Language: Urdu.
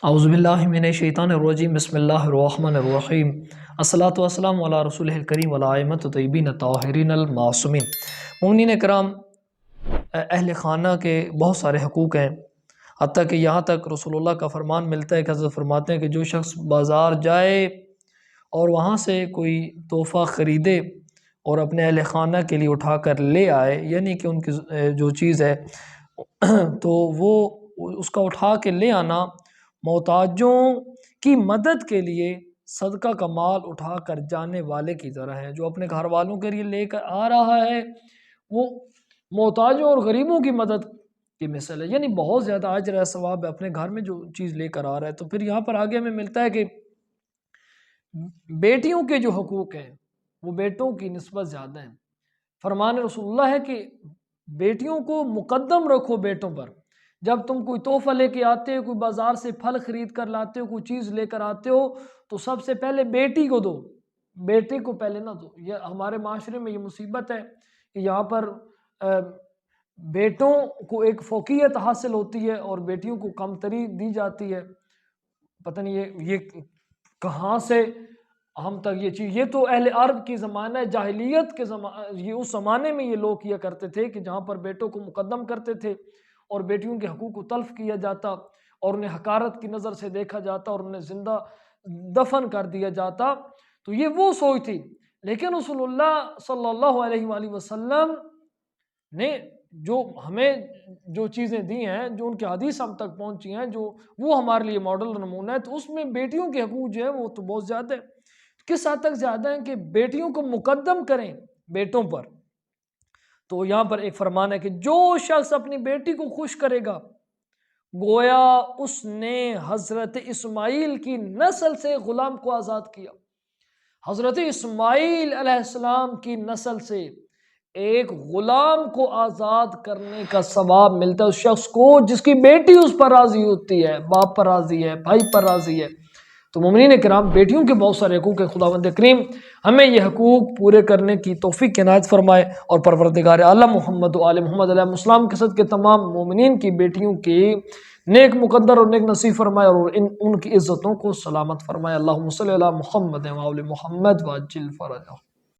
اعوذ باللہ من الشیطان الرجیم، بسم اللہ الرحمن الرحیم، الصلاۃ والسلام علی رسول الکریم وعلی ائمۃ الطیبین الطاہرین المعصومین۔ مومنین کرام، اہل خانہ کے بہت سارے حقوق ہیں، حتیٰ کہ یہاں تک رسول اللہ کا فرمان ملتا ہے کہ حضرت فرماتے ہیں کہ جو شخص بازار جائے اور وہاں سے کوئی تحفہ خریدے اور اپنے اہل خانہ کے لیے اٹھا کر لے آئے، یعنی کہ ان کی جو چیز ہے تو وہ اس کا اٹھا کے لے آنا محتاجوں کی مدد کے لیے صدقہ کا مال اٹھا کر جانے والے کی طرح ہے۔ جو اپنے گھر والوں کے لیے لے کر آ رہا ہے وہ محتاجوں اور غریبوں کی مدد کی مثال ہے، یعنی بہت زیادہ اجر ہے، ثواب ہے اپنے گھر میں جو چیز لے کر آ رہا ہے۔ تو پھر یہاں پر آگے ہمیں ملتا ہے کہ بیٹیوں کے جو حقوق ہیں وہ بیٹوں کی نسبت زیادہ ہیں۔ فرمان رسول اللہ ہے کہ بیٹیوں کو مقدم رکھو بیٹوں پر۔ جب تم کوئی تحفہ لے کے آتے ہو، کوئی بازار سے پھل خرید کر لاتے ہو، کوئی چیز لے کر آتے ہو، تو سب سے پہلے بیٹی کو دو، بیٹے کو پہلے نہ دو۔ یہ ہمارے معاشرے میں یہ مصیبت ہے کہ یہاں پر بیٹوں کو ایک فوقیت حاصل ہوتی ہے اور بیٹیوں کو کمتری دی جاتی ہے۔ پتہ نہیں یہ کہاں سے ہم تک یہ چیز، یہ تو اہل عرب کی زمانہ جاہلیت کے زمانے، یہ اس زمانے میں یہ لوگ کیا کرتے تھے کہ جہاں پر بیٹوں کو مقدم کرتے تھے اور بیٹیوں کے حقوق کو تلف کیا جاتا اور انہیں حقارت کی نظر سے دیکھا جاتا اور انہیں زندہ دفن کر دیا جاتا۔ تو یہ وہ سوچ تھی، لیکن رسول اللہ صلی اللہ علیہ وآلہ وسلم نے جو ہمیں جو چیزیں دی ہیں، جو ان کے حدیث ہم تک پہنچی ہیں، جو وہ ہمارے لیے ماڈل اور نمونہ ہے، تو اس میں بیٹیوں کے حقوق جو ہے وہ تو بہت زیادہ ہے۔ کس حد تک زیادہ ہیں کہ بیٹیوں کو مقدم کریں بیٹوں پر۔ تو یہاں پر ایک فرمان ہے کہ جو شخص اپنی بیٹی کو خوش کرے گا گویا اس نے حضرت اسماعیل کی نسل سے غلام کو آزاد کیا۔ حضرت اسماعیل علیہ السلام کی نسل سے ایک غلام کو آزاد کرنے کا ثواب ملتا ہے اس شخص کو جس کی بیٹی اس پر راضی ہوتی ہے، باپ پر راضی ہے، بھائی پر راضی ہے۔ تو مومنین کرام، بیٹیوں کے بہت سارے حقوق ہیں۔ خداوند کریم ہمیں یہ حقوق پورے کرنے کی توفیق عنایت فرمائے اور پروردگار عالم محمد و آل محمد علیہ السلام کے صدقے تمام مومنین کی بیٹیوں کی نیک مقدر اور نیک نصیب فرمائے اور ان کی عزتوں کو سلامت فرمائے۔ اللہم صلی علی محمد و آل محمد وعجل فرجہ۔